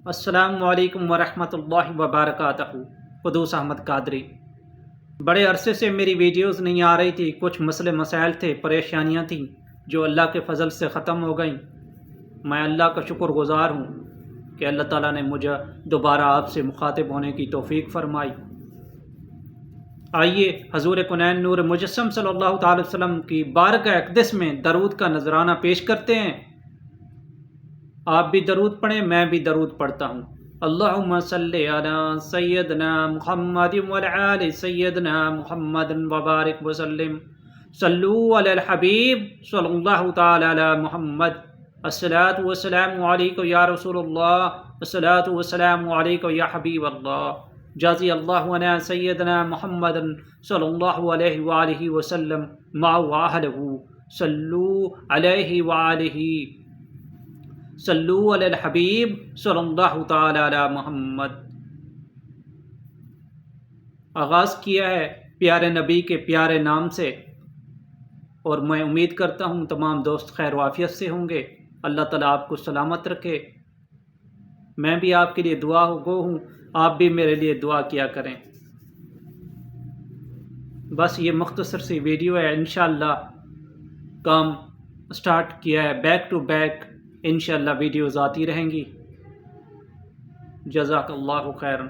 السلام علیکم ورحمۃ اللہ وبرکاتہ۔ قدوس احمد قادری۔ بڑے عرصے سے میری ویڈیوز نہیں آ رہی تھی، کچھ مسئلے مسائل تھے، پریشانیاں تھیں جو اللہ کے فضل سے ختم ہو گئیں۔ میں اللہ کا شکر گزار ہوں کہ اللہ تعالیٰ نے مجھے دوبارہ آپ سے مخاطب ہونے کی توفیق فرمائی۔ آئیے حضور کونین نور مجسم صلی اللہ تعالی وسلم کی بارگاہ اقدس میں درود کا نذرانہ پیش کرتے ہیں۔ آپ بھی درود پڑھیں، میں بھی درود پڑھتا ہوں۔ اللہم صلی علی سیدنا محمد وعلی آل سیدنا محمد وبارک وسلم۔ صلو علی الحبیب صلی اللہ تعالی علی محمد۔ الصلاۃ والسلام علیک یا رسول اللہ، الصلاۃ والسلام علیک یا حبیب اللہ۔ جازی اللہ عنا سیدنا محمد صلی اللہ علیہ وآلہ وسلم مع اہلہ۔ صلو علیہ وآلہ، صلو علی الحبیب صلی اللہ تعالی علی محمد۔ آغاز کیا ہے پیارے نبی کے پیارے نام سے، اور میں امید کرتا ہوں تمام دوست خیر و عافیت سے ہوں گے۔ اللہ تعالیٰ آپ کو سلامت رکھے۔ میں بھی آپ کے لیے دعا گو ہوں، آپ بھی میرے لیے دعا کیا کریں۔ بس یہ مختصر سی ویڈیو ہے، انشاءاللہ کام سٹارٹ کیا ہے، بیک ٹو بیک انشاءاللہ ویڈیوز آتی رہیں گی۔ جزاک اللہ خیرن۔